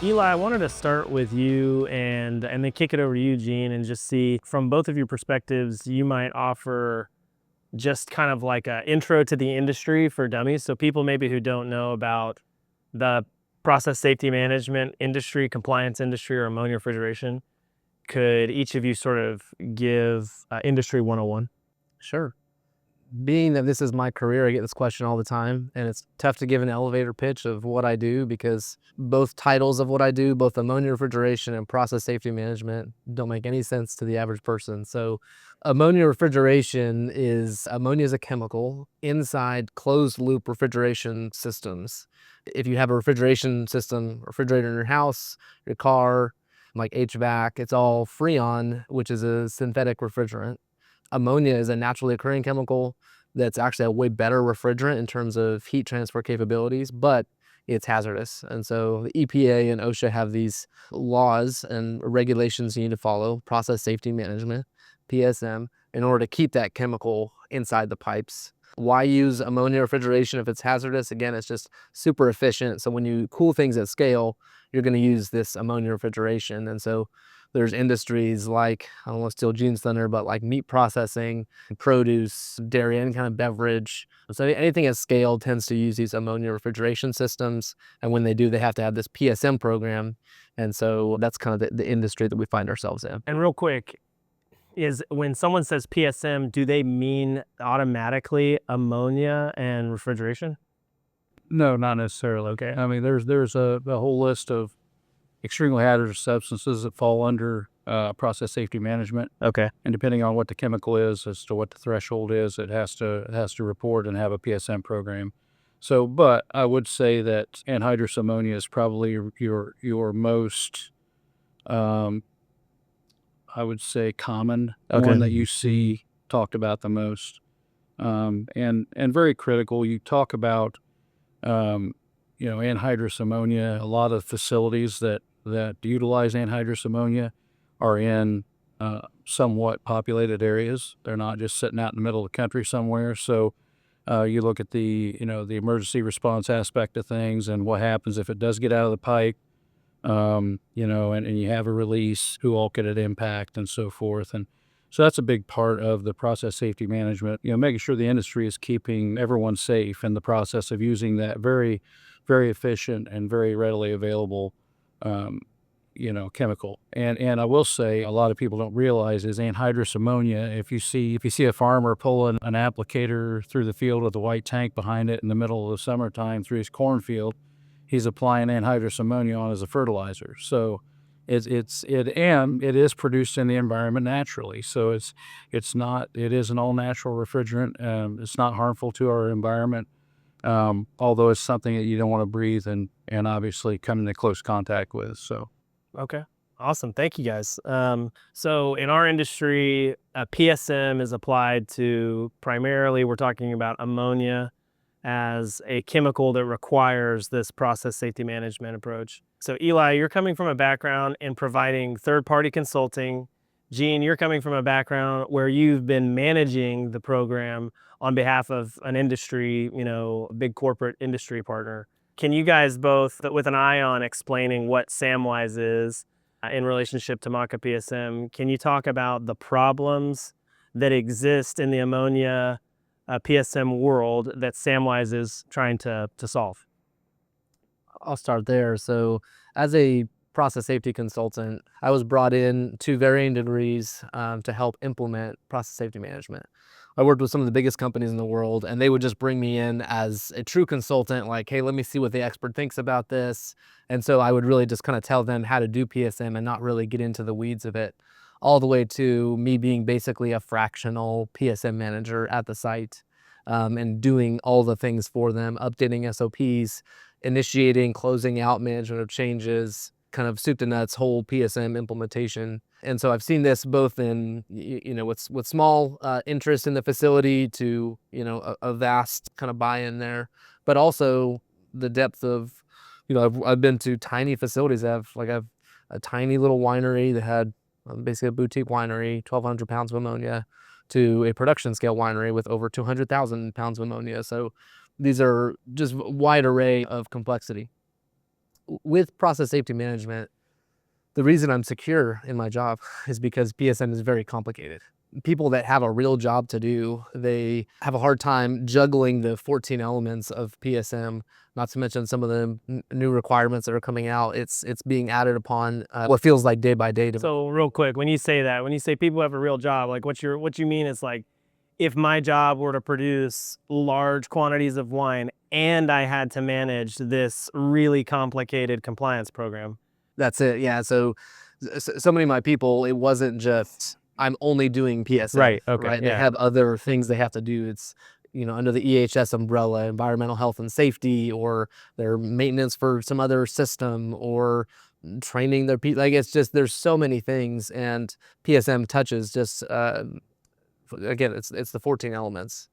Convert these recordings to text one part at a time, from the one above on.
Eli, I wanted to start with you and then kick it over to you, Gene, and just see from both of your perspectives, you might offer just kind of like an intro to the industry for dummies. So people maybe who don't know about the process safety management industry, compliance industry, or ammonia refrigeration, could each of you sort of give industry 101? Sure. Being that this is my career, I get this question all the time, and it's tough to give an elevator pitch of what I do because both titles of what I do, both ammonia refrigeration and process safety management, don't make any sense to the average person. So ammonia refrigeration is, ammonia is a chemical inside closed loop refrigeration systems. If you have a refrigeration system, refrigerator in your house, your car, like HVAC, it's all Freon, which is a synthetic refrigerant. Ammonia is a naturally occurring chemical that's actually a way better refrigerant in terms of heat transfer capabilities, but it's hazardous. And so the EPA and OSHA have these laws and regulations you need to follow, process safety management, PSM, in order to keep that chemical inside the pipes. Why use ammonia refrigeration if it's hazardous? Again, it's just super efficient. So when you cool things at scale, you're going to use this ammonia refrigeration. And so there's industries like, I don't want to steal Gene's thunder, but like meat processing, produce, dairy, any kind of beverage. So anything at scale tends to use these ammonia refrigeration systems. And when they do, they have to have this PSM program. And so that's kind of the industry that we find ourselves in. And real quick, is when someone says PSM, do they mean automatically ammonia and refrigeration? No, not necessarily. Okay. I mean, there's a whole list of extremely hazardous substances that fall under process safety management. Okay. And depending on what the chemical is, as to what the threshold is, it has to report and have a PSM program. So, but I would say that anhydrous ammonia is probably your most, I would say, common one that you see talked about the most, and very critical. You talk about anhydrous ammonia. A lot of facilities that utilize anhydrous ammonia are in somewhat populated areas. They're not just sitting out in the middle of the country somewhere. So you look at the emergency response aspect of things and what happens if it does get out of the pipe, and you have a release, who all could it impact and so forth. And so that's a big part of the process safety management, making sure the industry is keeping everyone safe in the process of using that very, very efficient and very readily available, chemical. And I will say, a lot of people don't realize is anhydrous ammonia. If you see a farmer pulling an applicator through the field with a white tank behind it in the middle of the summertime through his cornfield, he's applying anhydrous ammonia on as a fertilizer. So it is produced in the environment naturally. So it is an all natural refrigerant. It's not harmful to our environment, although it's something that you don't want to breathe and obviously come into close contact with. So. Okay. Awesome. Thank you, guys. So in our industry, PSM is applied to primarily, we're talking about ammonia as a chemical that requires this process safety management approach. So Eli, you're coming from a background in providing third-party consulting. Gene, you're coming from a background where you've been managing the program on behalf of an industry, a big corporate industry partner. Can you guys both, with an eye on explaining what Samwise is in relationship to Macha PSM, can you talk about the problems that exist in the ammonia PSM world that Samwise is trying to solve? I'll start there. So as a process safety consultant, I was brought in to varying degrees to help implement process safety management. I worked with some of the biggest companies in the world, and they would just bring me in as a true consultant, like, hey, let me see what the expert thinks about this. And so I would really just kind of tell them how to do PSM and not really get into the weeds of it, all the way to me being basically a fractional PSM manager at the site, and doing all the things for them, updating SOPs, initiating, closing out management of changes, kind of soup to nuts, whole PSM implementation. And so I've seen this both in, with small interest in the facility to, a vast kind of buy-in there, but also the depth of, I've been to tiny facilities. I've a tiny little winery that had basically a boutique winery, 1,200 pounds of ammonia, to a production scale winery with over 200,000 pounds of ammonia. So these are just a wide array of complexity. with process safety management, the reason I'm secure in my job is because PSM is very complicated. People that have a real job to do, they have a hard time juggling the 14 elements of PSM, not to mention some of the new requirements that are coming out. It's being added upon what feels like day by day. So real quick, when you say that, when you say people have a real job, like what you mean is like, if my job were to produce large quantities of wine and I had to manage this really complicated compliance program. That's it. Yeah. So many of my people, it wasn't just I'm only doing PSM. Right. Okay. Right. Yeah. They have other things they have to do. It's under the EHS umbrella, environmental health and safety, or their maintenance for some other system, or training their people. Like it's just there's so many things, and PSM touches just again it's the 14 elements.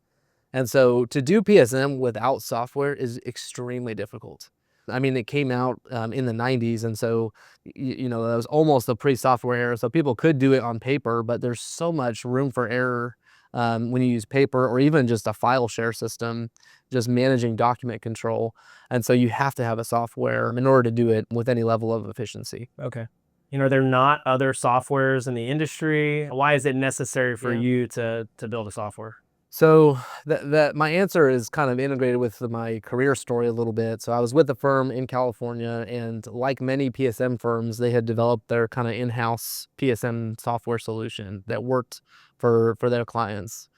And so to do PSM without software is extremely difficult. I mean, it came out in the 90s, and so that was almost a pre-software era. So people could do it on paper, but there's so much room for error when you use paper or even just a file share system, just managing document control. And so you have to have a software in order to do it with any level of efficiency. Okay. Are there not other softwares in the industry? Why is it necessary for you to build a software? So that my answer is kind of integrated with my career story a little bit. So I was with a firm in California, and like many PSM firms, they had developed their kind of in-house PSM software solution that worked for their clients.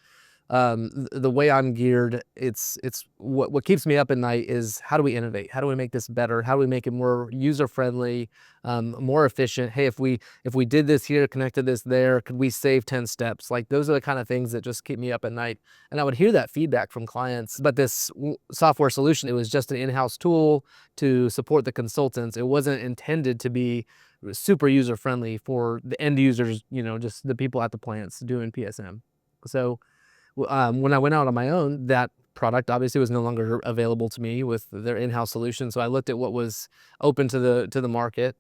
The way I'm geared, it's what keeps me up at night is how do we innovate? How do we make this better? How do we make it more user-friendly, more efficient? Hey, if we did this here, connected this there, could we save 10 steps? Like those are the kind of things that just keep me up at night. And I would hear that feedback from clients. But this software solution, it was just an in-house tool to support the consultants. It wasn't intended to be super user-friendly for the end users, just the people at the plants doing PSM. So when I went out on my own, that product obviously was no longer available to me with their in-house solution. So I looked at what was open to the market,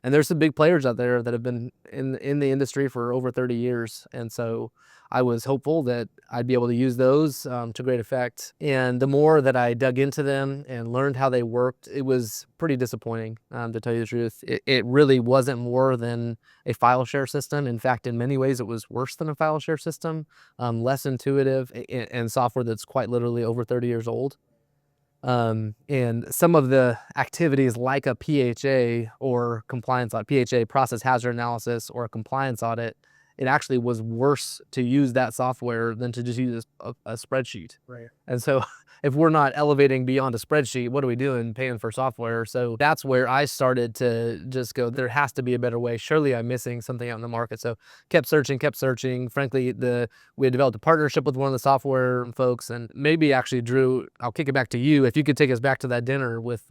and there's some big players out there that have been in the industry for over 30 years. And so I was hopeful that I'd be able to use those to great effect. And the more that I dug into them and learned how they worked, it was pretty disappointing, to tell you the truth. It really wasn't more than a file share system. In fact, in many ways, it was worse than a file share system, less intuitive, and software that's quite literally over 30 years old. And some of the activities like a PHA or compliance audit, PHA, process hazard analysis, or a compliance audit, it actually was worse to use that software than to just use a spreadsheet. Right. And so if we're not elevating beyond a spreadsheet, what are we doing paying for software? So that's where I started to just go, there has to be a better way. Surely I'm missing something out in the market. So kept searching. Frankly, we had developed a partnership with one of the software folks, and maybe actually, Drew, I'll kick it back to you. If you could take us back to that dinner with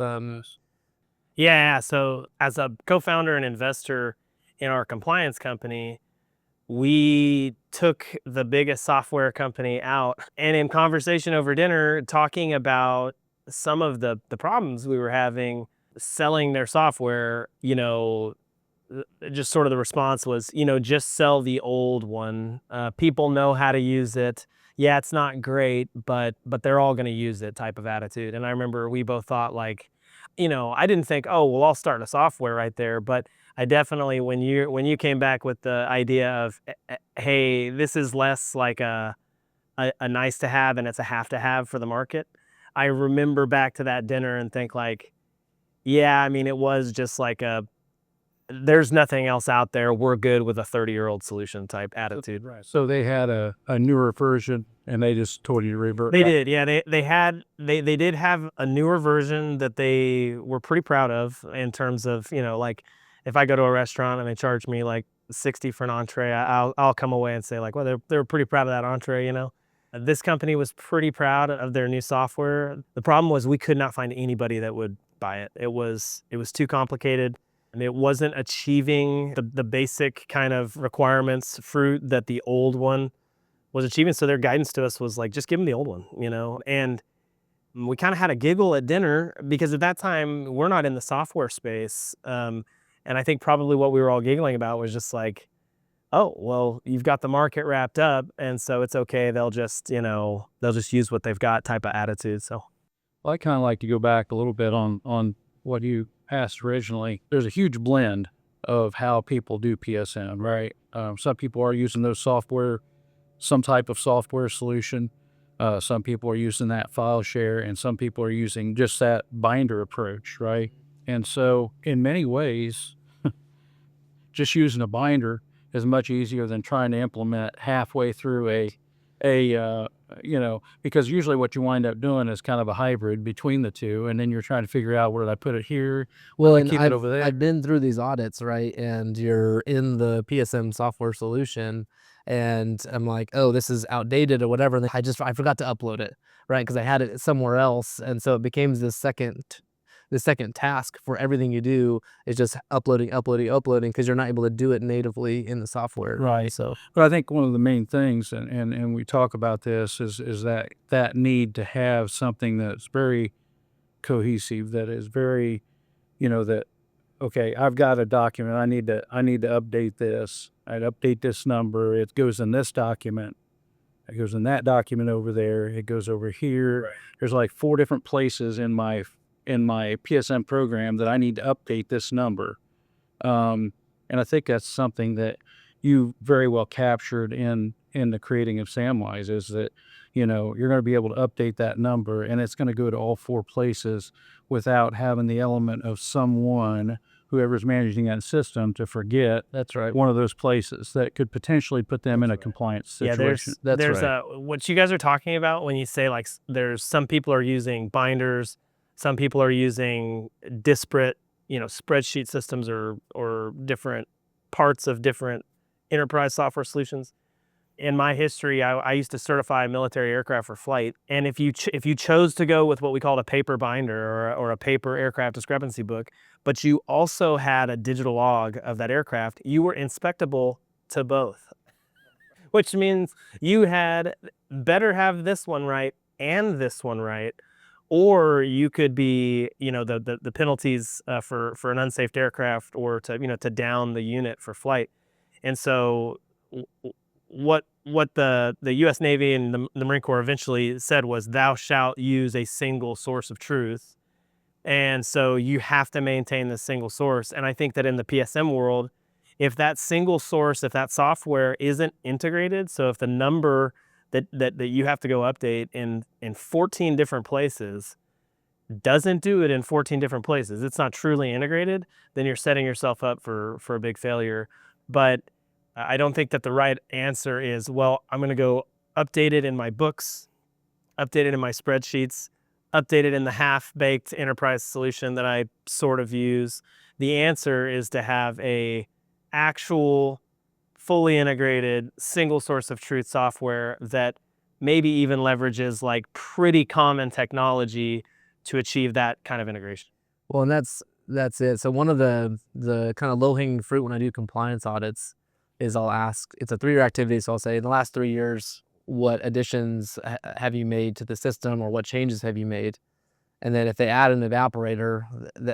Yeah. So as a co-founder and investor in our compliance company, we took the biggest software company out, and in conversation over dinner, talking about some of the problems we were having selling their software, just sort of the response was, just sell the old one. People know how to use it. Yeah, it's not great, but they're all going to use it type of attitude. And I remember we both thought like, I didn't think, oh, well, I'll start a software right there. But I definitely, when you came back with the idea of, hey, this is less like a nice to have and it's a have to have for the market, I remember back to that dinner and think like, yeah, I mean, it was just like there's nothing else out there. We're good with a 30-year-old solution type attitude. Right. So they had a newer version, and they just told you to revert. They did, yeah. They did have a newer version that they were pretty proud of in terms of, like if I go to a restaurant and they charge me like $60 for an entree, I'll come away and say like, well, they're pretty proud of that entree, This company was pretty proud of their new software. The problem was we could not find anybody that would buy it. It was too complicated, and it wasn't achieving the basic kind of requirements, fruit that the old one was achieving. So their guidance to us was like, just give them the old one, And we kind of had a giggle at dinner because at that time we're not in the software space. And I think probably what we were all giggling about was just like, oh, well, you've got the market wrapped up, and so it's okay. They'll just use what they've got type of attitude. So, Well, I kind of like to go back a little bit on what you asked originally, there's a huge blend of how people do PSM, right? Some people are using those software, some type of software solution. Some people are using that file share, and some people are using just that binder approach, right? And so, in many ways, just using a binder is much easier than trying to implement halfway through because usually what you wind up doing is kind of a hybrid between the two, and then you're trying to figure out, where did I put it here? Well, I and keep it over there. I've been through these audits, right? And you're in the PSM software solution, and I'm like, oh, this is outdated or whatever. And I forgot to upload it, right? Because I had it somewhere else, and so it became the second task for everything you do is just uploading, because you're not able to do it natively in the software. Right. So But I think one of the main things, and we talk about this, is that need to have something that's very cohesive, that is very, that, okay, I've got a document, I need to update this. I'd update this number. It goes in this document. It goes in that document over there. It goes over here. Right. There's like 4 different places in my PSM program that I need to update this number. And I think that's something that you very well captured in the creating of Samwise, is that, you're going to be able to update that number, and it's going to go to all 4 places without having the element of someone, whoever's managing that system, to forget that's right. one of those places that could potentially put them in a compliance Yeah, situation. That's right. what you guys are talking about when you say like there's some people are using binders, some people are using disparate, spreadsheet systems or different parts of different enterprise software solutions. In my history, I used to certify military aircraft for flight, and if you chose to go with what we called a paper binder or a paper aircraft discrepancy book, but you also had a digital log of that aircraft, you were inspectable to both, which means you had better have this one right and this one right, or you could be, the penalties for an unsafe aircraft, or to down the unit for flight. And so what the U.S. Navy and the Marine Corps eventually said was, thou shalt use a single source of truth. And so you have to maintain the single source. And I think that in the PSM world, if that single source, if that software isn't integrated, so if the number that you have to go update in 14 different places doesn't do it in 14 different places, it's not truly integrated, then you're setting yourself up for a big failure. But I don't think that the right answer is, well, I'm going to go update it in my books, update it in my spreadsheets, update it in the half-baked enterprise solution that I sort of use. The answer is to have a actual, fully integrated, single source of truth software that maybe even leverages like pretty common technology to achieve that kind of integration. Well, and that's it. So one of the kind of low-hanging fruit when I do compliance audits is I'll ask, it's a 3-year activity, so I'll say, in the last 3 years, what additions have you made to the system, or what changes have you made? And then if they add an evaporator,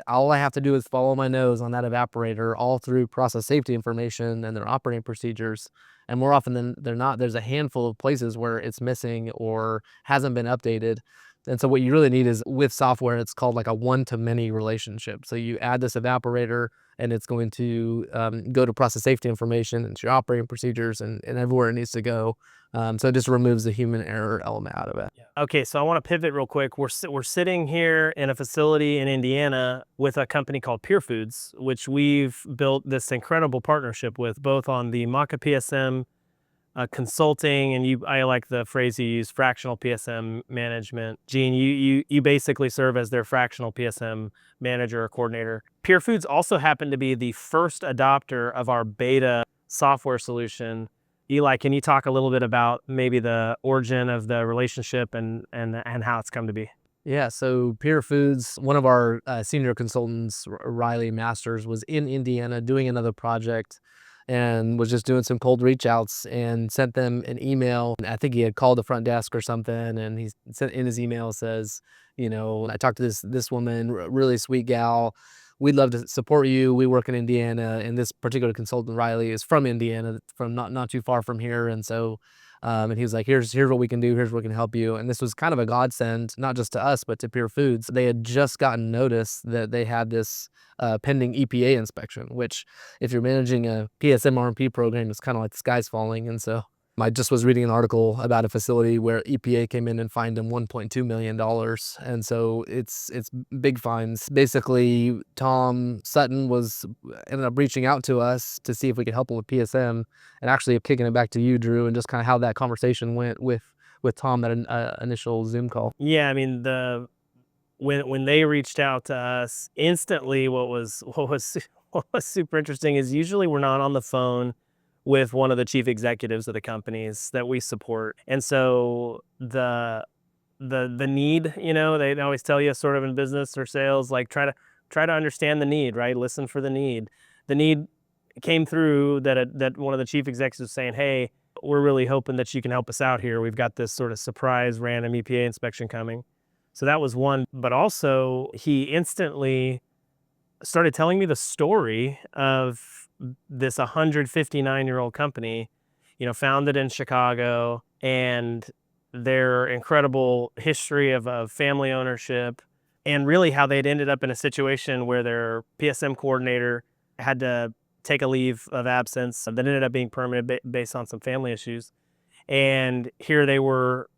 all I have to do is follow my nose on that evaporator all through process safety information and their operating procedures. And more often than not, there's a handful of places where it's missing or hasn't been updated. And so what you really need is, with software, it's called like a one-to-many relationship. So you add this evaporator, and it's going to go to process safety information and to your operating procedures and everywhere it needs to go. So it just removes the human error element out of it. Okay, so I want to pivot real quick. We're sitting here in a facility in Indiana with a company called Pure Foods, which we've built this incredible partnership with, both on the Macha PSM consulting, and I like the phrase you use, fractional PSM management. Gene, you basically serve as their fractional PSM manager or coordinator. Pure Foods also happened to be the first adopter of our beta software solution. Eli, can you talk a little bit about maybe the origin of the relationship and how it's come to be? Yeah, so Pure Foods, one of our senior consultants, Riley Masters, was in Indiana doing another project and was just doing some cold reach outs and sent them an email. I think he had called the front desk or something, and he sent in his email, says, I talked to this woman, really sweet gal, we'd love to support you. We work in Indiana, and this particular consultant, Riley, is from Indiana, from not too far from here. And so, and he was like, here's what we can do. Here's what we can help you. And this was kind of a godsend, not just to us, but to Pure Foods. They had just gotten notice that they had this pending EPA inspection, which if you're managing a PSM RMP program, it's kind of like the sky's falling. And so I just was reading an article about a facility where EPA came in and fined them $1.2 million. And so it's big fines. Basically, Tom Sutton ended up reaching out to us to see if we could help him with PSM, and actually kicking it back to you, Drew, and just kind of how that conversation went with Tom, that initial Zoom call. Yeah, I mean, when they reached out to us, instantly what was super interesting is usually we're not on the phone with one of the chief executives of the companies that we support. And so the need, they always tell you sort of in business or sales, like try to understand the need, right? Listen for the need. The need came through that one of the chief executives saying, hey, we're really hoping that you can help us out here. We've got this sort of surprise random EPA inspection coming. So that was one. But also he instantly started telling me the story of this 159-year-old company, founded in Chicago, and their incredible history of family ownership, and really how they'd ended up in a situation where their PSM coordinator had to take a leave of absence that ended up being permanent based on some family issues. And here they were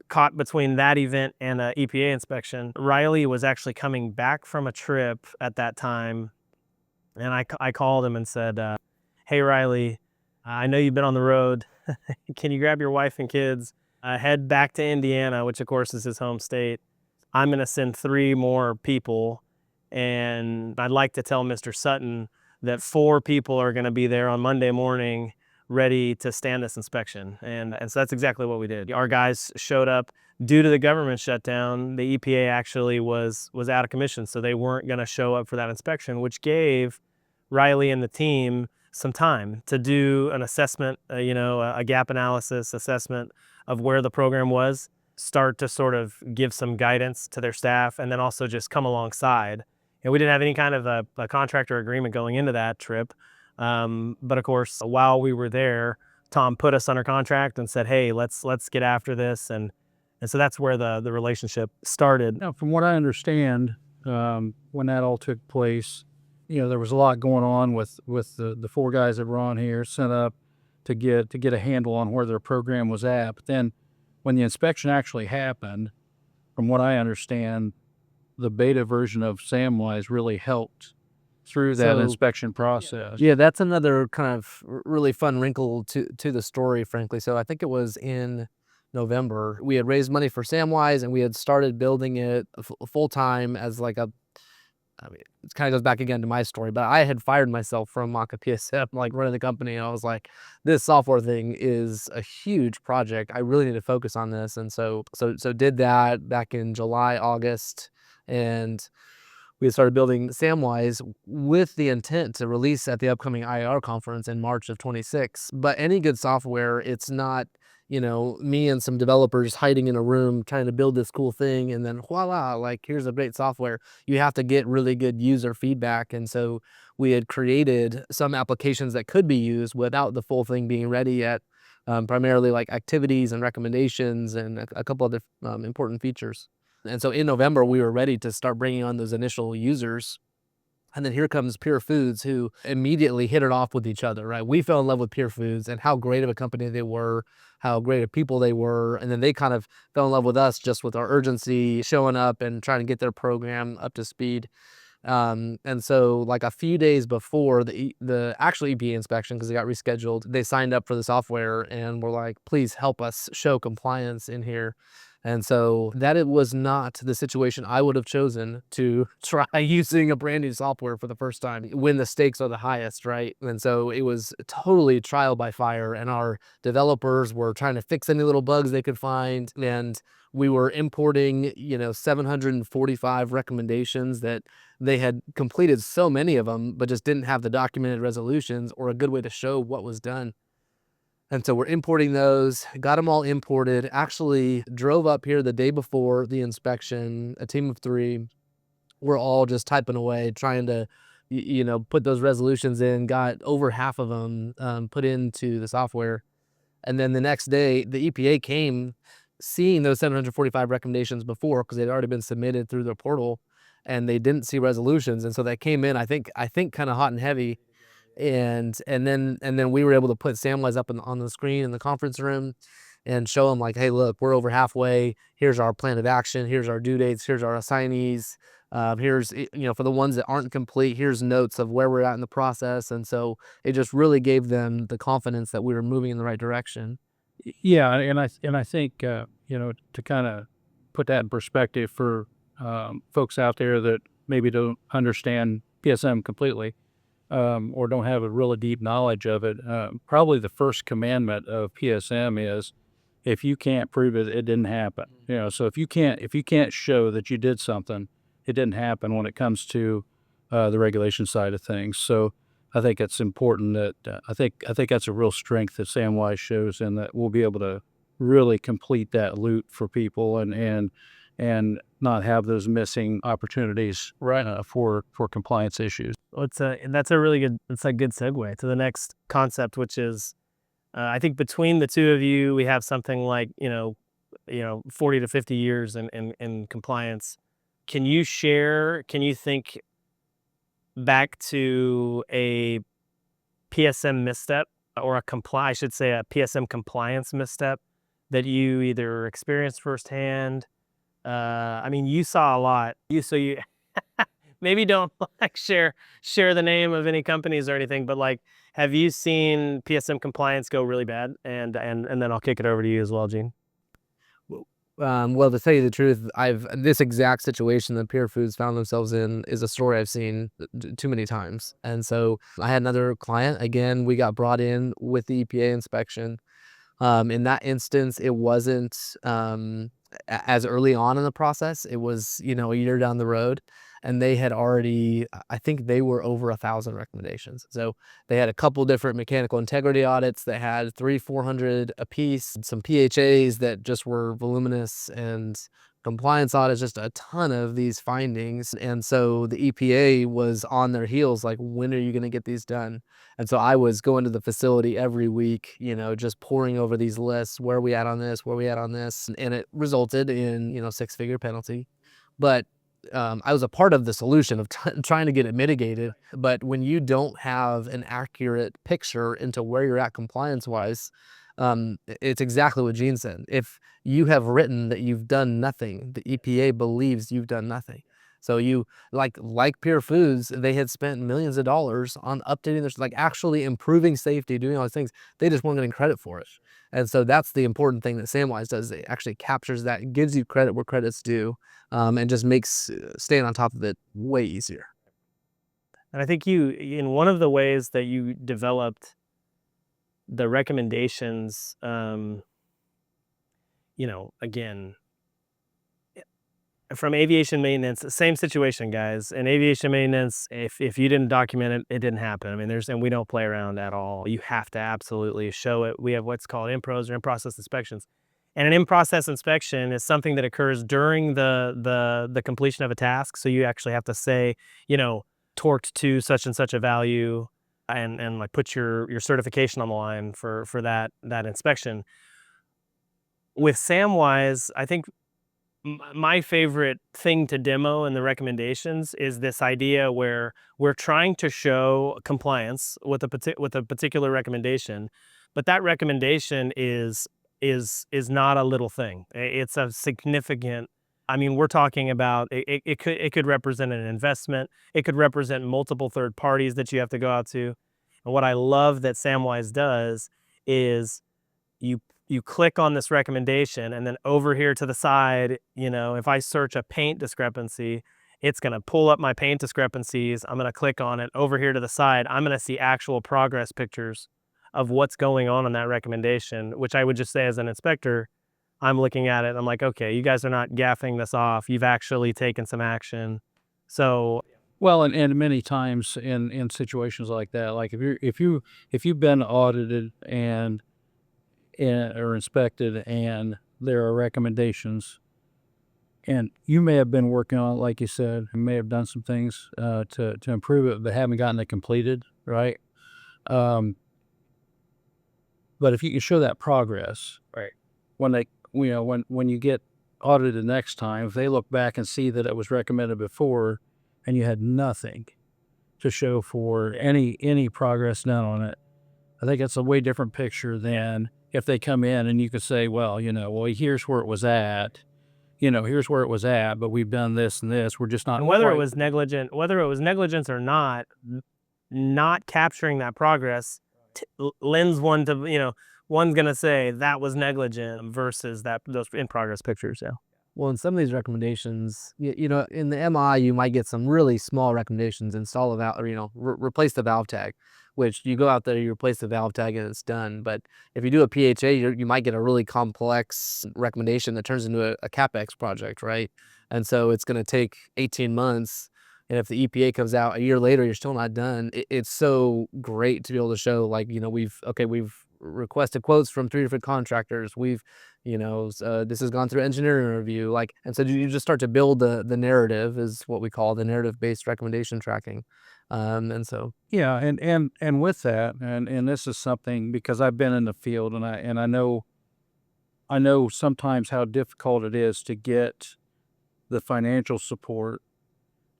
caught between that event and an EPA inspection. Riley was actually coming back from a trip at that time, and I called him and said, hey, Riley, I know you've been on the road. Can you grab your wife and kids, head back to Indiana, which of course is his home state. I'm going to send 3 more people, and I'd like to tell Mr. Sutton that 4 people are going to be there on Monday morning ready to stand this inspection. And so that's exactly what we did. Our guys showed up. Due to the government shutdown, the EPA actually was out of commission, so they weren't going to show up for that inspection, which gave Riley and the team some time to do an assessment, a gap analysis assessment of where the program was, start to sort of give some guidance to their staff, and then also just come alongside. And we didn't have any kind of a contract or agreement going into that trip. But of course, while we were there, Tom put us under contract and said, hey, let's get after this. And so that's where the relationship started. Now, from what I understand, when that all took place, there was a lot going on with the 4 guys that were on here sent up to get a handle on where their program was at. But then when the inspection actually happened, from what I understand, the beta version of Samwise really helped through that inspection process. Yeah, that's another kind of really fun wrinkle to the story, frankly. So I think it was in November. We had raised money for Samwise, and we had started building it full time as like it kind of goes back again to my story, but I had fired myself from Macha PSM, like running the company. And I was like, this software thing is a huge project. I really need to focus on this. And so did that back in July, August, and we had started building Samwise with the intent to release at the upcoming IR conference in March of 26. But any good software, it's not, me and some developers hiding in a room trying to build this cool thing and then voila, like here's a great software. You have to get really good user feedback. And so we had created some applications that could be used without the full thing being ready yet, primarily like activities and recommendations and a couple other important features. And so in November, we were ready to start bringing on those initial users. And then here comes Pure Foods, who immediately hit it off with each other, right? We fell in love with Pure Foods and how great of a company they were, how great of people they were. And then they kind of fell in love with us just with our urgency, showing up and trying to get their program up to speed. And so like a few days before the actual EPA inspection, because it got rescheduled, they signed up for the software and were like, please help us show compliance in here. And so that it was not the situation I would have chosen to try using a brand new software for the first time when the stakes are the highest, right? And so it was totally trial by fire, and our developers were trying to fix any little bugs they could find. And we were importing, 745 recommendations that they had completed so many of them, but just didn't have the documented resolutions or a good way to show what was done. And so we're importing those, got them all imported, actually drove up here the day before the inspection, a team of 3, we're all just typing away, trying to, put those resolutions in, got over half of them put into the software. And then the next day, the EPA came seeing those 745 recommendations before because they'd already been submitted through their portal, and they didn't see resolutions. And so they came in, I think kind of hot and heavy. And then we were able to put Samwise up on the screen in the conference room and show them like, hey, look, we're over halfway. Here's our plan of action. Here's our due dates. Here's our assignees. Here's, for the ones that aren't complete, here's notes of where we're at in the process. And so it just really gave them the confidence that we were moving in the right direction. Yeah, and I think to kind of put that in perspective for folks out there that maybe don't understand PSM completely, or don't have a really deep knowledge of it. Probably the first commandment of PSM is, if you can't prove it, it didn't happen. So if you can't show that you did something, it didn't happen when it comes to the regulation side of things. So I think it's important that I think that's a real strength that Samwise shows, and that we'll be able to really complete that loop for people and not have those missing opportunities for compliance issues. Well, that's a really good, it's a good segue to the next concept, which is, I think between the two of you, we have something like, 40 to 50 years in compliance. Can you think back to a PSM misstep, or a PSM compliance misstep that you either experienced firsthand? I mean, you saw a lot. You maybe don't like share the name of any companies or anything, but like, have you seen PSM compliance go really bad? And then I'll kick it over to you as well, Gene. Well, to tell you the truth, this exact situation that Pure Foods found themselves in is a story I've seen too many times. And so I had another client. Again, we got brought in with the EPA inspection. In that instance, it wasn't as early on in the process. It was, a year down the road, and they had already, I think they were over 1,000 recommendations. So they had a couple different mechanical integrity audits that had 300-400 a piece, some PHAs that just were voluminous, and compliance audits, just a ton of these findings. And so the EPA was on their heels, like, when are you going to get these done? And so I was going to the facility every week, just poring over these lists. Where are we at on this? Where are we at on this? And it resulted in, 6-figure penalty. But I was a part of the solution of trying to get it mitigated. But when you don't have an accurate picture into where you're at compliance-wise, it's exactly what Gene said. If you have written that you've done nothing, the EPA believes you've done nothing. So you, like Pure Foods, they had spent millions of dollars on updating their, like, actually improving safety, doing all these things. They just weren't getting credit for it. And so that's the important thing that Samwise does. It actually captures that, gives you credit where credit's due, and just makes staying on top of it way easier. And I think in one of the ways that you developed the recommendations, again, from aviation maintenance, same situation, guys. In aviation maintenance, if you didn't document it, it didn't happen. I mean, and we don't play around at all. You have to absolutely show it. We have what's called in-pros or in-process inspections. And an in-process inspection is something that occurs during the completion of a task. So you actually have to say, torqued to such and such a value, and like put your certification on the line for that inspection. With Samwise, I think my favorite thing to demo in the recommendations is this idea where we're trying to show compliance with a particular recommendation, but that recommendation is not a little thing. It's a significant. I mean, we're talking about it could represent an investment. It could represent multiple third parties that you have to go out to. And what I love that Samwise does is you click on this recommendation, and then over here to the side, if I search a paint discrepancy, it's going to pull up my paint discrepancies. I'm going to click on it. Over here to the side, I'm going to see actual progress pictures of what's going on in that recommendation, which I would just say as an inspector, I'm looking at it, I'm like, okay, you guys are not gaffing this off. You've actually taken some action. So, well, and many times in situations like that, like if you've been audited or inspected, and there are recommendations, And you may have been working on it, like you said, and may have done some things to improve it, but haven't gotten it completed, right? But if you can show that progress, Right. when they, when you get audited the next time, if they look back and see that it was recommended before, and you had nothing to show for any progress done on it, I think it's a way different picture than if they come in and you could say, well, here's where it was at. Here's where it was at, but we've done this and this. We're just not. And whether it was negligence or not capturing that progress lends one to, one's going to say that was negligent versus those in progress pictures. Yeah. Well, in some of these recommendations, in the MI, you might get some really small recommendations: install a valve, or replace the valve tag. Which you go out there, you replace the valve tag, and it's done. But if you do a PHA, you might get a really complex recommendation that turns into a CapEx project, right? And so it's going to take 18 months. And if the EPA comes out a year later, you're still not done. It's so great to be able to show, like, we've requested quotes from 3 different contractors. This has gone through engineering review, and so you just start to build the narrative, is what we call the narrative-based recommendation tracking. And so, Yeah, and with that, and this is something, because I've been in the field, and I know sometimes how difficult it is to get the financial support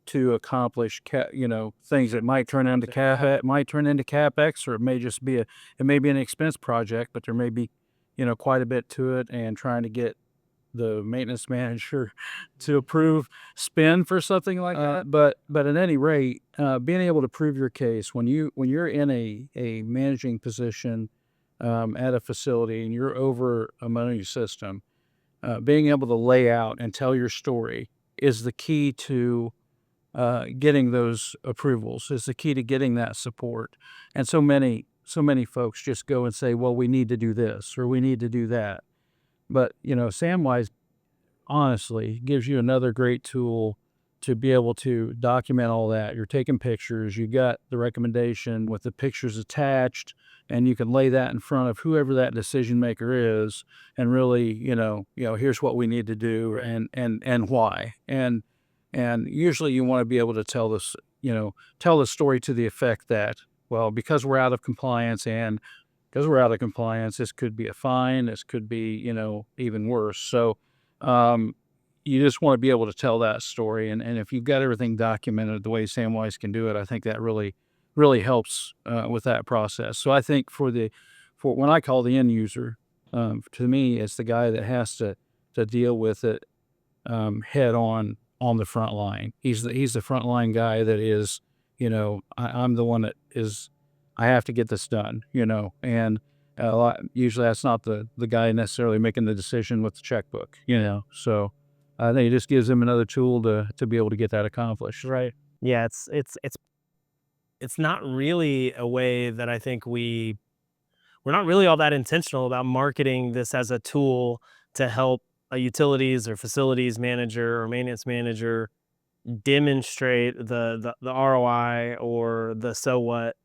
to accomplish things that might turn into CapEx, or it may just be an expense project, but there may be quite a bit to it, and trying to get the maintenance manager to approve spend for something like that. But at any rate, being able to prove your case when you're in a managing position at a facility and you're over a money system, being able to lay out and tell your story is the key to getting those approvals, is the key to getting that support. And so many folks just go and say, well, we need to do this or we need to do that. But, Samwise honestly gives you another great tool to be able to document all that. You're taking pictures, you got the recommendation with the pictures attached, and you can lay that in front of whoever that decision maker is, and really, here's what we need to do and why. And usually you want to be able to tell the story to the effect that, well, because we're out of compliance, this could be a fine, this could be, even worse. So you just want to be able to tell that story. And if you've got everything documented the way Samwise can do it, I think that really, really helps with that process. So I think for when I call the end user, to me, it's the guy that has to deal with it head on the front line. He's the front line guy that is, I'm the one that is, I have to get this done, and usually that's not the guy necessarily making the decision with the checkbook, so I think it just gives him another tool to be able to get that accomplished. Right. Yeah. It's not really a way that I think we're not really all that intentional about marketing this as a tool to help a utilities or facilities manager or maintenance manager demonstrate the ROI or the so what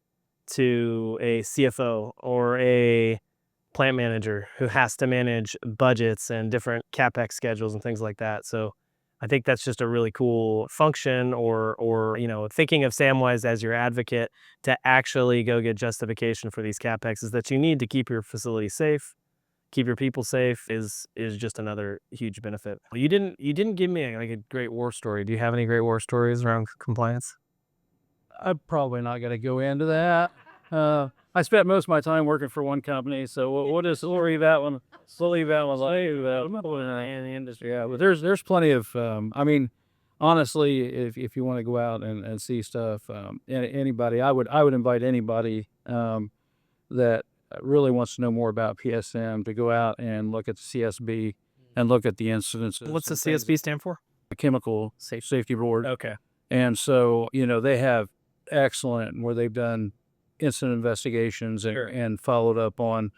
to a CFO or a plant manager who has to manage budgets and different CapEx schedules and things like that. So I think that's just a really cool function, or thinking of Samwise as your advocate to actually go get justification for these CapExes that you need to keep your facility safe, keep your people safe, is just another huge benefit. You didn't give me a great war story. Do you have any great war stories around compliance? I'm probably not going to go into that. I spent most of my time working for one company, so we'll leave that one. We'll leave that one. In the industry, yeah. But there's plenty of. Honestly, if you want to go out and see stuff, anybody, I would invite anybody that really wants to know more about PSM to go out and look at the CSB and look at the incidences. What's the CSB stand for? Chemical Safety Board. Okay. And so, they have excellent, where they've done incident investigations and followed up on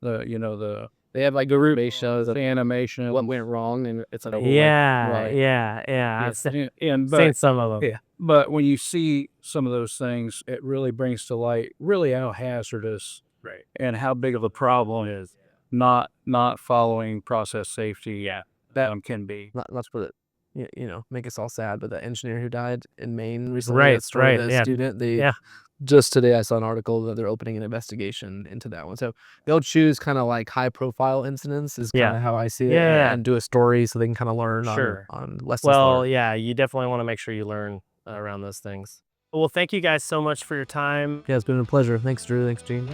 they have the root shows the animation, what went wrong, and it's Yeah. I've seen some of them. Yeah. But when you see some of those things, it really brings to light really how hazardous, Right, and how big of a problem is not following process safety. Yeah. That can be. Let's put it. make us all sad, but the engineer who died in Maine recently, that story, the yeah, student, yeah. just today I saw an article that they're opening an investigation into that one. So they'll choose kind of like high profile incidents is kind Yeah. of how I see it, Yeah. and do a story so they can kind of learn Sure. on lessons Well, learned. yeah, you definitely want to make sure you learn around those things. Well, thank you guys so much for your time. Yeah, it's been a pleasure. Thanks, Drew. Thanks, Gene.